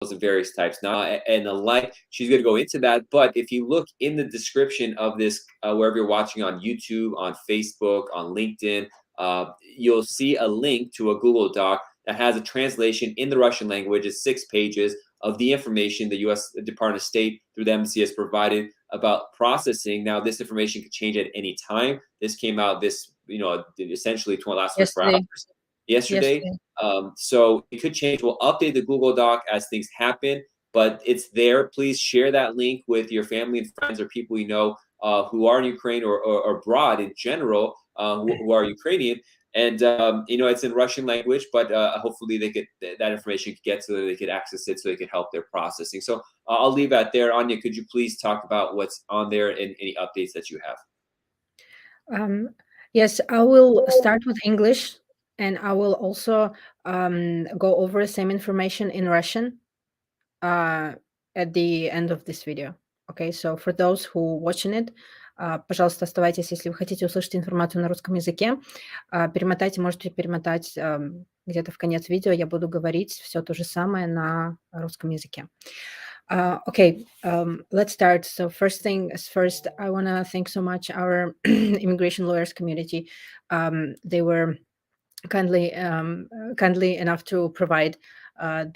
of various types now and the like. She's going to go into that. But if you look in the description of this, wherever you're watching on YouTube, on Facebook, on LinkedIn, you'll see a link to a Google Doc that has a translation in the Russian language. It's 6 pages of the information the U.S. Department of State through the embassy has provided about processing. Now, this information could change at any time. This came out essentially last 24 Yesterday. hours. Yesterday. So it could change. We'll update the Google Doc as things happen, but it's there. Please share that link with your family and friends or people you know who are in Ukraine or abroad in general, who are Ukrainian. And it's in Russian language, but hopefully that information could get so that they could access it, so they could help their processing. So I'll leave that there. Anya, could you please talk about what's on there and any updates that you have? Yes, I will start with English, and I will also go over the same information in Russian at the end of this video. Okay, so for those who watching it, пожалуйста, оставайтесь, если вы хотите услышать информацию на русском языке. Перемотайте, можете перемотать где-то в конец видео, я буду говорить все то же самое на русском языке. Okay, let's start. So first thing is first, I want to thank so much our immigration lawyers community. They were kindly enough to provide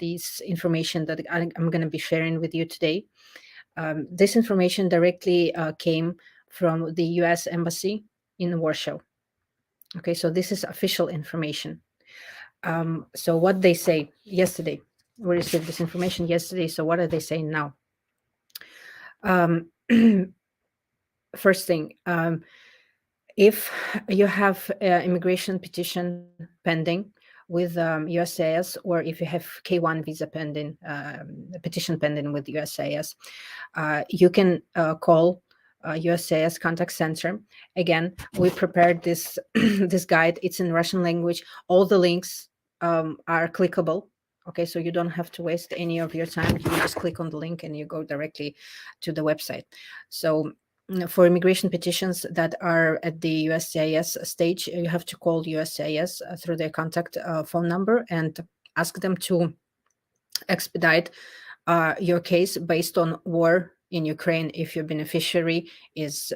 this information that I'm going to be sharing with you today. This information directly came from the U.S. Embassy in Warsaw. Okay, so this is official information. So what they say yesterday, we received this information yesterday. So what are they saying now? First thing, if you have an immigration petition pending with USCIS, or if you have K-1 visa pending, petition pending with USCIS, you can call USCIS contact center. Again, we prepared this this guide. It's in Russian language. All the links are clickable. Okay, so you don't have to waste any of your time. You just click on the link and you go directly to the website. So for immigration petitions that are at the USCIS stage, you have to call USCIS through their contact phone number and ask them to expedite your case based on war in Ukraine if your beneficiary is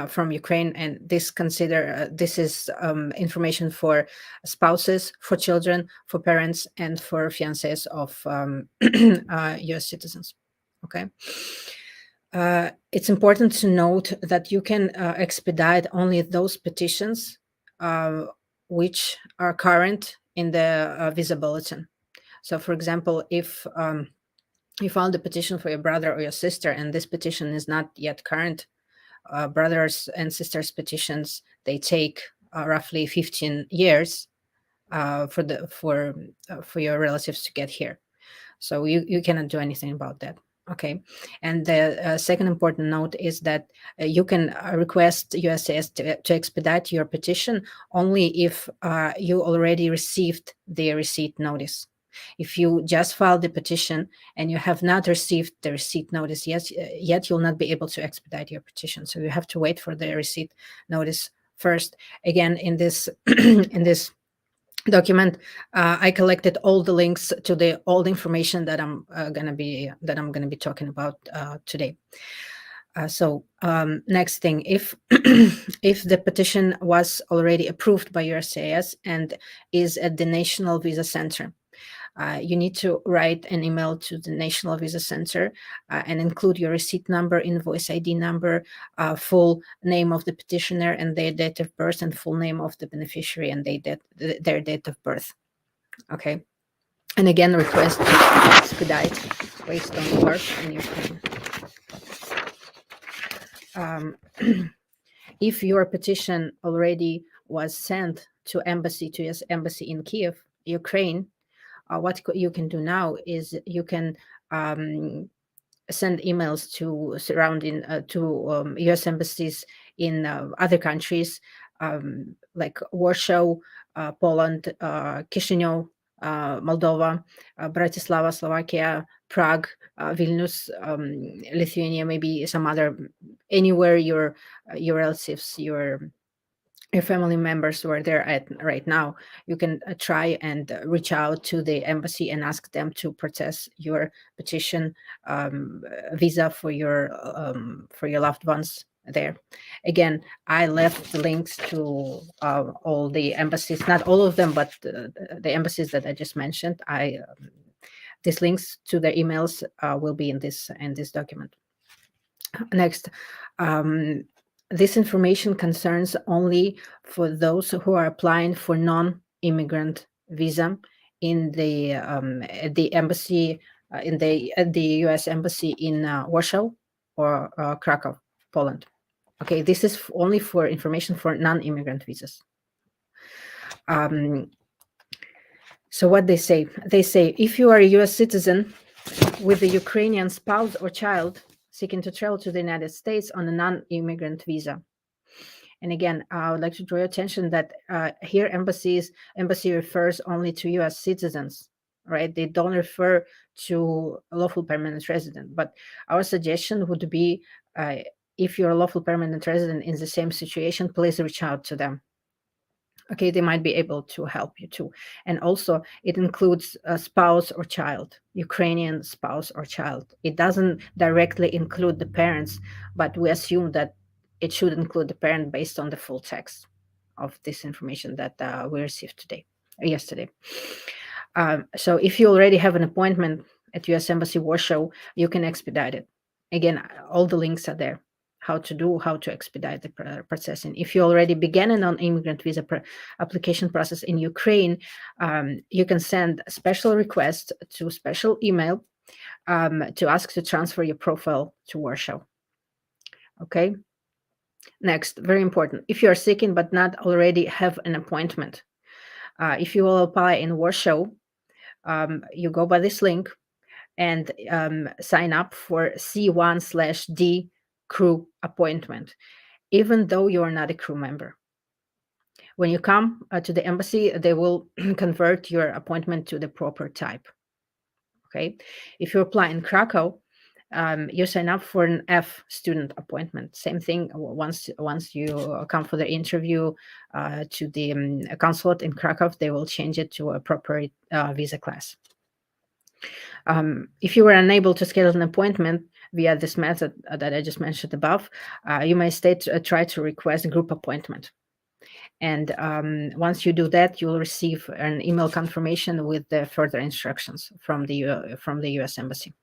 from Ukraine, and this is information for spouses, for children, for parents, and for fiancés of US citizens. Okay. It's important to note that you can expedite only those petitions which are current in the visa bulletin. So, for example, if you filed a petition for your brother or your sister and this petition is not yet current, brothers and sisters petitions, they take roughly 15 years for your relatives to get here. So you cannot do anything about that. Okay. And the second important note is that you can request USCIS to expedite your petition only if you already received the receipt notice. If you just filed the petition and you have not received the receipt notice yet you'll not be able to expedite your petition. So you have to wait for the receipt notice first. Again, in this in this document, I collected all the links to all the information that I'm gonna be talking about today. So next thing, if if the petition was already approved by USCIS and is at the National Visa Center, you need to write an email to the National Visa Center and include your receipt number, invoice ID number, full name of the petitioner and their date of birth, and full name of the beneficiary and their date of birth. Okay. And again, request to expedite based on war in Ukraine. If your petition already was sent to US Embassy in Kiev, Ukraine, what you can do now is you can send emails to surrounding US embassies in other countries like Warsaw, Poland, Chisinau, Moldova, Bratislava, Slovakia, Prague, Vilnius, Lithuania, maybe some other, anywhere your relatives, your your family members where they're at right now, you can try and reach out to the embassy and ask them to process your petition visa for your loved ones there. Again, I left the links to all the embassies, not all of them, but the embassies that I just mentioned. These links to their emails will be in this document. Next, this information concerns only for those who are applying for non-immigrant visa in the at the embassy in the U.S. embassy in Warsaw or Krakow, Poland. Okay, this is only for information for non-immigrant visas. So what they say if you are a U.S. citizen with a Ukrainian spouse or child seeking to travel to the United States on a non-immigrant visa. And again, I would like to draw your attention that here embassy refers only to U.S. citizens, right? They don't refer to a lawful permanent resident. But our suggestion would be, if you're a lawful permanent resident in the same situation, please reach out to them. Okay, they might be able to help you too. And also, it includes a spouse or child, Ukrainian spouse or child. It doesn't directly include the parents, but we assume that it should include the parent based on the full text of this information that we received yesterday. So if you already have an appointment at U.S. Embassy Warsaw, you can expedite it. Again, all the links are there. How to expedite the processing. If you already began a non-immigrant visa application process in Ukraine, you can send a special request to special email to ask to transfer your profile to Warsaw. Okay. Next, very important. If you are seeking but not already have an appointment, if you will apply in Warsaw, you go by this link and sign up for C1/D crew appointment, even though you are not a crew member. When you come to the embassy, they will convert your appointment to the proper type. Okay. If you apply in Krakow, you sign up for an F student appointment. Same thing. Once you come for the interview to the consulate in Krakow, they will change it to a proper visa class. If you were unable to schedule an appointment via this method that I just mentioned above, you may try to request a group appointment. And once you do that, you will receive an email confirmation with the further instructions from the U.S. Embassy.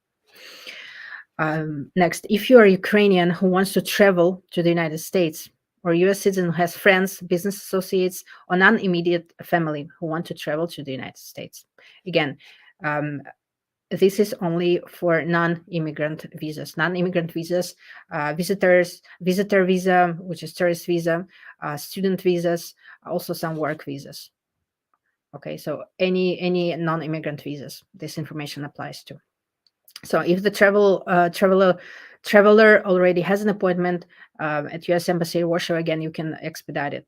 Next, if you are Ukrainian who wants to travel to the United States, or U.S. citizen who has friends, business associates, or non-immediate family who want to travel to the United States. Again, this is only for non-immigrant visas. Non-immigrant visas, visitor visa, which is tourist visa, student visas, also some work visas. Okay, so any non-immigrant visas, this information applies to. So if the traveler already has an appointment at U.S. Embassy in Warsaw, again, you can expedite it.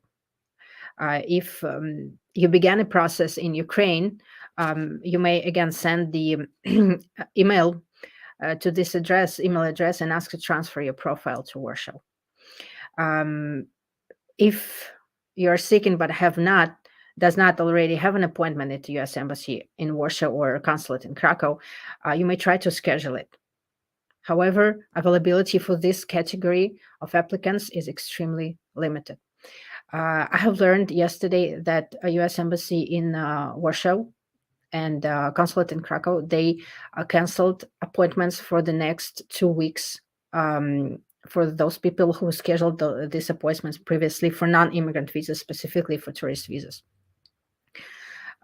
If you began a process in Ukraine, you may again send the email to this email address and ask to transfer your profile to Warsaw. If you're seeking but does not already have an appointment at the U.S. Embassy in Warsaw or a consulate in Krakow, you may try to schedule it. However, availability for this category of applicants is extremely limited. I have learned yesterday that a U.S. Embassy in Warsaw and consulate in Krakow, they canceled appointments for the next 2 weeks for those people who scheduled these appointments previously for non-immigrant visas, specifically for tourist visas.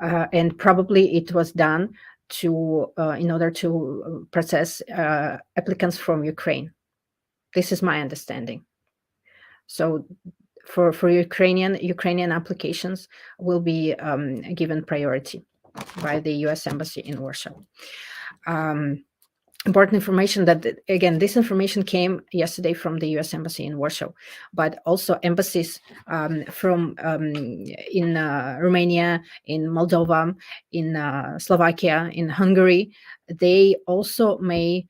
And probably it was done in order to process applicants from Ukraine. This is my understanding. So for Ukrainian applications will be given priority by the U.S. Embassy in Warsaw. Important information that, again, this information came yesterday from the U.S. Embassy in Warsaw, but also embassies from in Romania, in Moldova, in Slovakia, in Hungary, they also may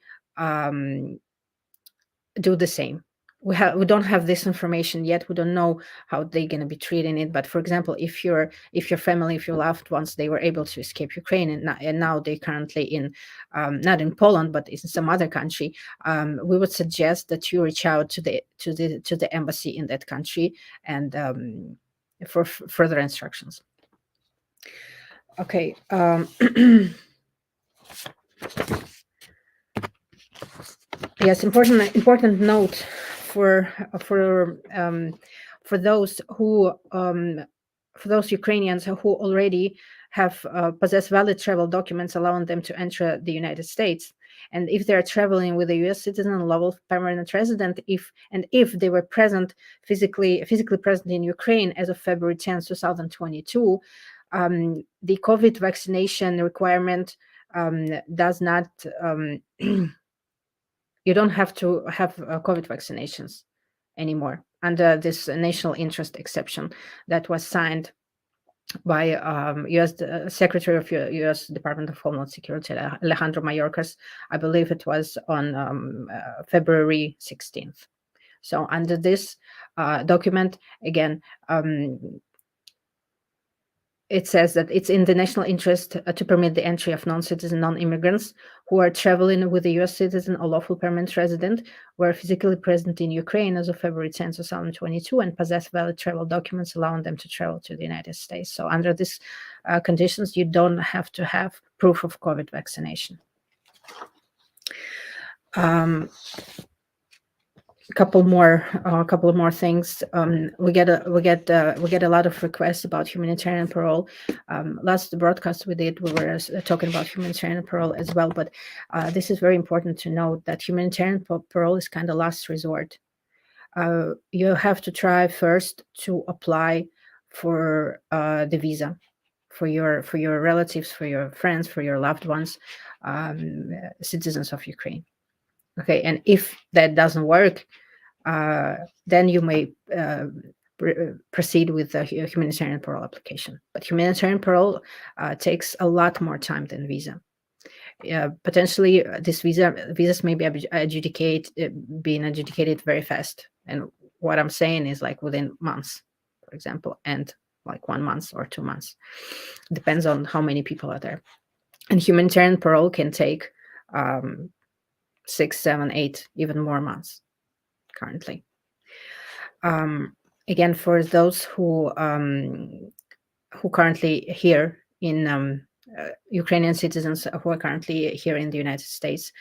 do the same. we don't have this information yet. We don't know how they're going to be treating it. But for example, if your family, if your loved ones, they were able to escape Ukraine, and now they're currently in not in Poland but in some other country, we would suggest that you reach out to the embassy in that country and for further instructions. Okay. Yes, important note for those Ukrainians who already have possess valid travel documents allowing them to enter the United States, and if they are traveling with a U.S. citizen, lawful permanent resident, if they were physically present in Ukraine as of February 10th, 2022, the COVID vaccination requirement does not. You don't have to have COVID vaccinations anymore under this national interest exception that was signed by U.S. Secretary of U.S. Department of Homeland Security, Alejandro Mayorkas. I believe it was on February 16th. So under this document, again, it says that it's in the national interest to permit the entry of non-citizen, non-immigrants who are traveling with a U.S. citizen or lawful permanent resident, who are physically present in Ukraine as of February 10, 2022, and possess valid travel documents allowing them to travel to the United States. So under these conditions, you don't have to have proof of COVID vaccination. A couple more things. We get a lot of requests about humanitarian parole. Last broadcast we did, we were talking about humanitarian parole as well, but this is very important to note that humanitarian parole is kind of last resort. You have to try first to apply for the visa for your relatives, for your friends, for your loved ones, citizens of Ukraine. Okay, and if that doesn't work, then you may proceed with the humanitarian parole application. But humanitarian parole takes a lot more time than visa. Potentially, this visas may be being adjudicated very fast. And what I'm saying is like within months, for example, and like 1 month or 2 months. Depends on how many people are there. And humanitarian parole can take 6, 7, 8, even more months currently. Again, for those who currently here in Ukrainian citizens who are currently here in the United States,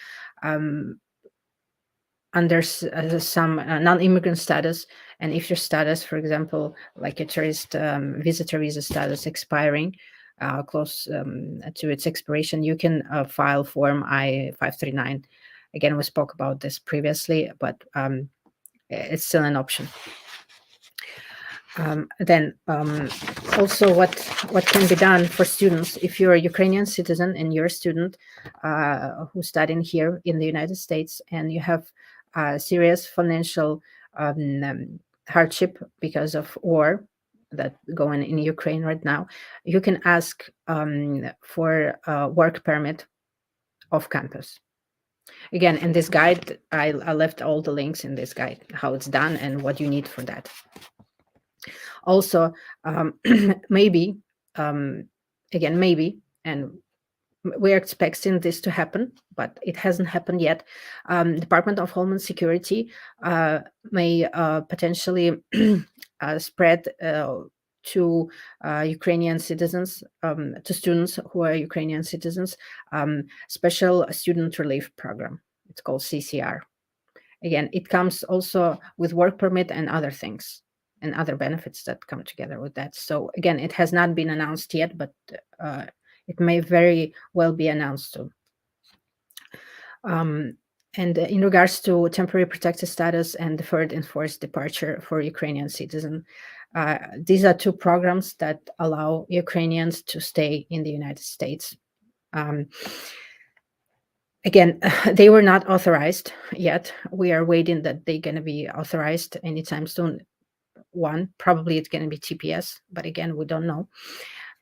under some non-immigrant status, and if your status, for example, like a tourist visitor visa status expiring, close to its expiration, you can file Form I-539. Again, we spoke about this previously, but it's still an option. Then also what can be done for students if you're a Ukrainian citizen and you're a student who's studying here in the United States and you have serious financial hardship because of war that going in Ukraine right now, you can ask for a work permit off campus. Again, in this guide, I left all the links in this guide, how it's done and what you need for that. Also, maybe, again, maybe, and we're expecting this to happen, but it hasn't happened yet. Department of Homeland Security may potentially spread to Ukrainian citizens, to students who are Ukrainian citizens, special student relief program. It's called CCR. Again, it comes also with work permit and other things and other benefits that come together with that. So again, it has not been announced yet, but it may very well be announced too. And in regards to temporary protected status and deferred enforced departure for Ukrainian citizens, these are two programs that allow Ukrainians to stay in the United States. Again, they were not authorized yet. We are waiting that they're going to be authorized anytime soon. Probably it's going to be TPS, but again, we don't know.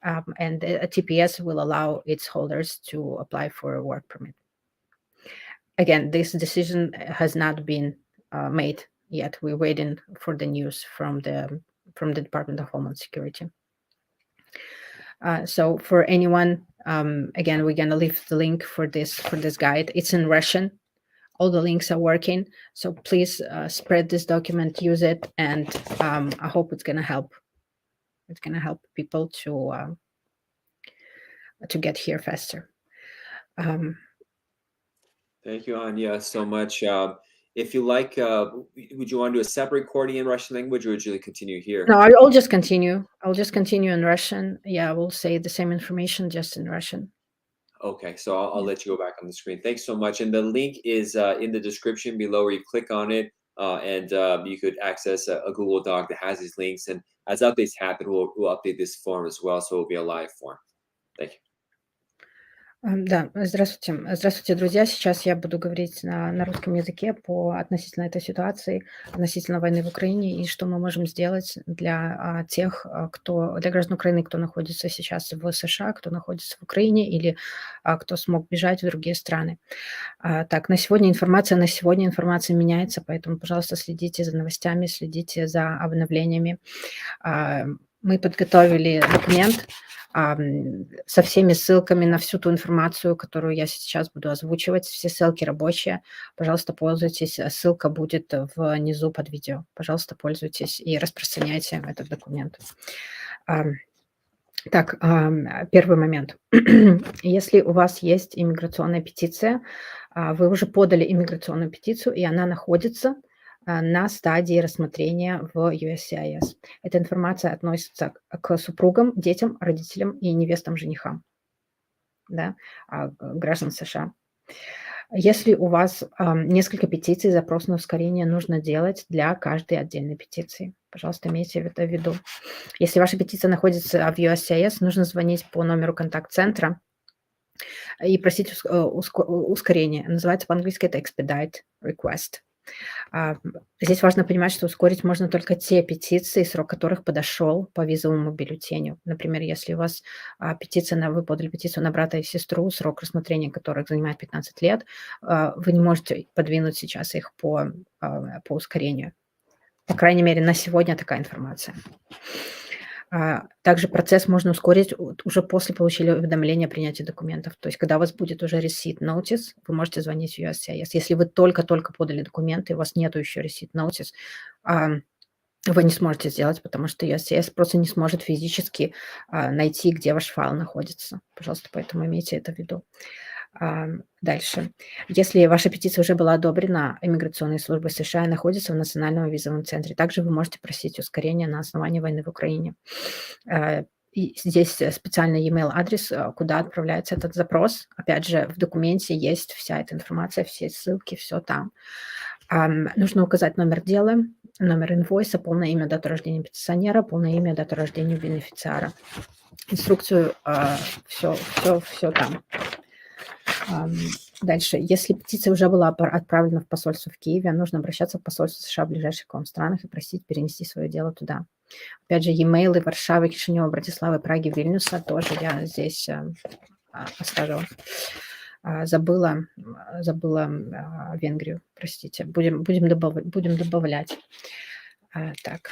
And a TPS will allow its holders to apply for a work permit. Again, this decision has not been made yet. We're waiting for the news from the Department of Homeland Security. So for anyone, again, we're gonna leave the link for this guide. It's in Russian. All the links are working, so please spread this document, use it, and I hope it's gonna help. It's gonna help people to get here faster. Thank you, Anya, so much. If you like, would you want to do a separate recording in Russian language, or would you continue here? No, I'll just continue. I'll just continue in Russian. Yeah, we'll say the same information just in Russian. Okay, so I'll let you go back on the screen. Thanks so much. And the link is in the description below, where you click on it, and you could access a Google Doc that has these links. And as updates happen, we'll update this form as well, so it'll be a live form. Thank you. Да, здравствуйте. Здравствуйте, друзья. Сейчас я буду говорить на русском языке относительно этой ситуации, относительно войны в Украине, и что мы можем сделать для для граждан Украины, кто находится сейчас в США, кто находится в Украине или кто смог бежать в другие страны. Так, на сегодня информация меняется, поэтому, пожалуйста, следите за новостями, следите за обновлениями. Мы подготовили документ со всеми ссылками на всю ту информацию, которую я сейчас буду озвучивать. Все ссылки рабочие. Пожалуйста, пользуйтесь. Ссылка будет внизу под видео. Пожалуйста, пользуйтесь и распространяйте этот документ. Так, первый момент. Если у вас есть иммиграционная петиция, вы уже подали иммиграционную петицию, и она находится на стадии рассмотрения в USCIS. Эта информация относится к супругам, детям, родителям и невестам-женихам, да, граждан США. Если у вас несколько петиций, запрос на ускорение нужно делать для каждой отдельной петиции. Пожалуйста, имейте это в виду. Если ваша петиция находится в USCIS, нужно звонить по номеру контакт-центра и просить ускорения. Называется по-английски это expedite request. Здесь важно понимать, что ускорить можно только те петиции, срок которых подошел по визовому бюллетеню. Например, если у вас вы подали петицию на брата и сестру, срок рассмотрения которых занимает 15 лет, вы не можете подвинуть сейчас их по ускорению. По крайней мере, на сегодня такая информация. Также процесс можно ускорить уже после получения уведомления о принятии документов. То есть, когда у вас будет уже receipt notice, вы можете звонить в USCIS. Если вы только-только подали документы, у вас нет еще receipt notice, вы не сможете сделать, потому что USCIS просто не сможет физически найти, где ваш файл находится. Пожалуйста, поэтому имейте это в виду. Дальше. Если ваша петиция уже была одобрена иммиграционной службой США и находится в Национальном визовом центре, также вы можете просить ускорения на основании войны в Украине. И здесь специальный e-mail адрес, куда отправляется этот запрос. Опять же, в документе есть вся эта информация, все ссылки, все там. Нужно указать номер дела, номер инвойса, полное имя, дату рождения петиционера, полное имя, дату рождения бенефициара. Инструкцию, все там. Дальше. Если петиция уже была отправлена в посольство в Киеве, нужно обращаться в посольство США в ближайших к вам странах и просить перенести свое дело туда. Опять же, e-mailы Варшавы, Кишинева, Братиславы, Праги, Вильнюса тоже я здесь оставила. Забыла Венгрию, простите. Будем добавлять. Так.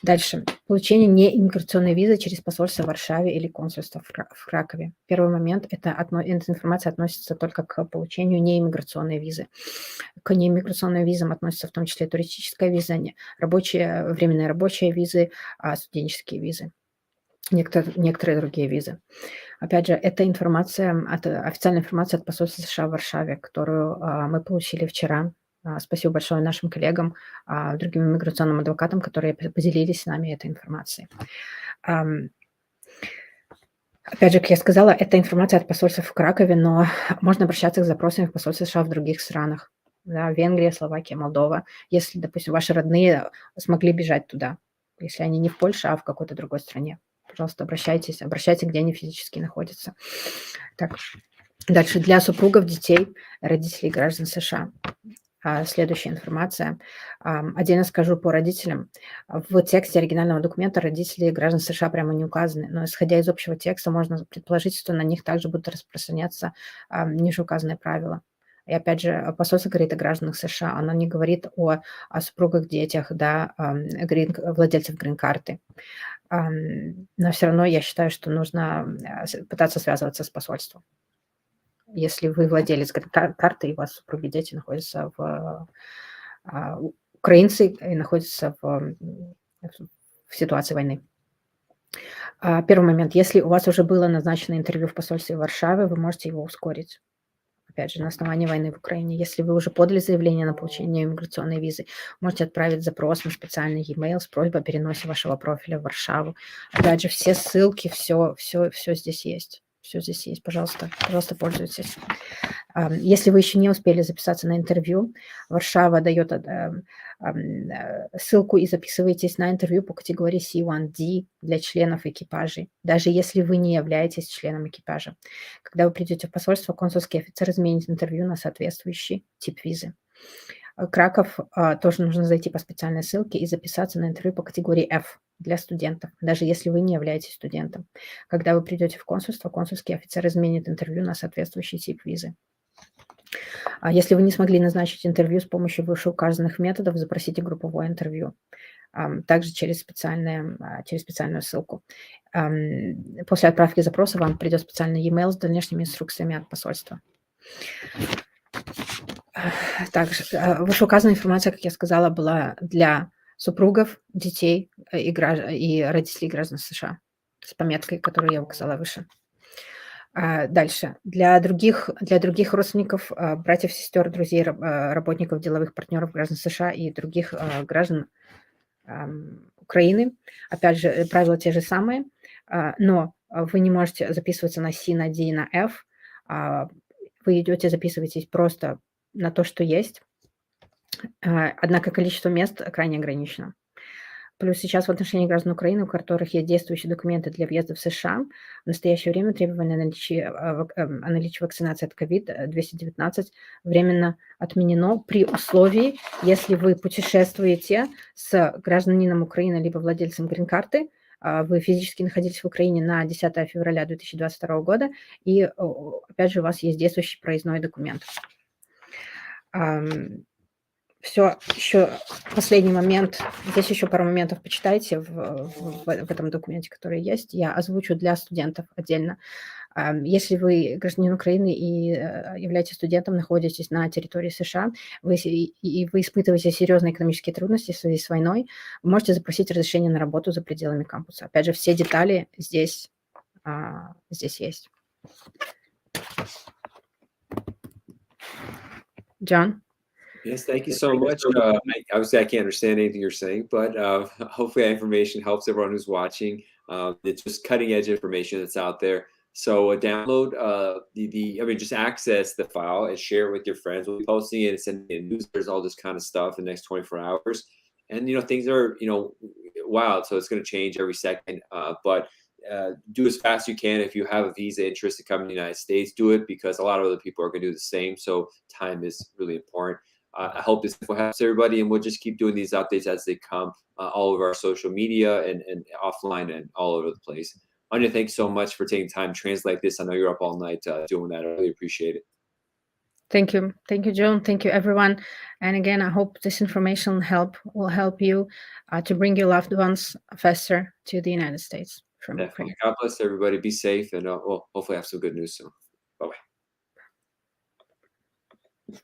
Дальше. Получение неиммиграционной визы через посольство в Варшаве или консульство в Кракове. Первый момент – эта информация относится только к получению неиммиграционной визы. К неиммиграционным визам относятся в том числе туристическая виза, временные рабочие визы, студенческие визы, некоторые другие визы. Опять же, это официальная информация от посольства США в Варшаве, которую мы получили вчера. Спасибо большое нашим коллегам, другим иммиграционным адвокатам, которые поделились с нами этой информацией. Опять же, как я сказала, это информация от посольства в Кракове, но можно обращаться к запросам в посольство США в других странах. Да, Венгрия, Словакия, Молдова. Если, допустим, ваши родные смогли бежать туда, если они не в Польше, а в какой-то другой стране. Пожалуйста, обращайтесь, где они физически находятся. Так. Дальше. Для супругов, детей, родителей граждан США. Следующая информация. Отдельно скажу по родителям. В тексте оригинального документа родители граждан США прямо не указаны, но исходя из общего текста можно предположить, что на них также будут распространяться ниже указанные правила. И опять же, посольство говорит о гражданах США, оно не говорит о супругах, детях, да, владельцев грин-карты. Но все равно я считаю, что нужно пытаться связываться с посольством. Если вы владелец карты, и у вас супруги, дети находятся украинцы и находятся в ситуации войны. Первый момент. Если у вас уже было назначено интервью в посольстве в Варшаве, вы можете его ускорить. Опять же, на основании войны в Украине. Если вы уже подали заявление на получение иммиграционной визы, можете отправить запрос на специальный e-mail с просьбой о переносе вашего профиля в Варшаву. Опять же, все ссылки, все здесь есть. Все здесь есть. Пожалуйста, пользуйтесь. Если вы еще не успели записаться на интервью, Варшава дает ссылку и записываетесь на интервью по категории C1D для членов экипажей, даже если вы не являетесь членом экипажа. Когда вы придете в посольство, консульский офицер изменит интервью на соответствующий тип визы. Краков тоже нужно зайти по специальной ссылке и записаться на интервью по категории F для студентов, даже если вы не являетесь студентом. Когда вы придете в консульство, консульский офицер изменит интервью на соответствующий тип визы. Если вы не смогли назначить интервью с помощью вышеуказанных методов, запросите групповое интервью, также через специальную ссылку. После отправки запроса вам придет специальный e-mail с дальнейшими инструкциями от посольства. Также вышеуказанная информация, как я сказала, была для супругов, детей и родителей граждан США с пометкой, которую я указала выше. Дальше. Для других родственников, братьев, сестер, друзей, работников, деловых партнеров граждан США и других граждан Украины, опять же, правила те же самые, но вы не можете записываться на C, на D и на F. Вы записываетесь просто на то, что есть. Однако количество мест крайне ограничено. Плюс сейчас в отношении граждан Украины, у которых есть действующие документы для въезда в США, в настоящее время требование о наличии вакцинации от COVID-219 временно отменено при условии, если вы путешествуете с гражданином Украины либо владельцем грин-карты, вы физически находились в Украине на 10 февраля 2022 года, и, опять же, у вас есть действующий проездной документ. Все, еще последний момент. Здесь еще пару моментов почитайте в этом документе, который есть. Я озвучу для студентов отдельно. Если вы гражданин Украины и являетесь студентом, находитесь на территории США, вы испытываете серьезные экономические трудности в связи с войной, вы можете запросить разрешение на работу за пределами кампуса. Опять же, все детали здесь есть. John? Yes, thank you so much. Obviously, I can't understand anything you're saying, but hopefully that information helps everyone who's watching. It's just cutting edge information that's out there. So download just access the file and share it with your friends. We'll be posting it and sending in newsletters, all this kind of stuff in the next 24 hours. And, things are, wild. So it's going to change every second. But do as fast as you can. If you have a visa interest to come to the United States, do it, because a lot of other people are going to do the same. So time is really important. I hope this will help everybody, and we'll just keep doing these updates as they come all over our social media and offline and all over the place. Anya, thanks so much for taking time to translate this. I know you're up all night doing that. I really appreciate it. Thank you. Thank you, John. Thank you, everyone. And again, I hope this information will help you to bring your loved ones faster to the United States from Ukraine. God bless everybody. Be safe, and we'll hopefully have some good news soon. Bye-bye.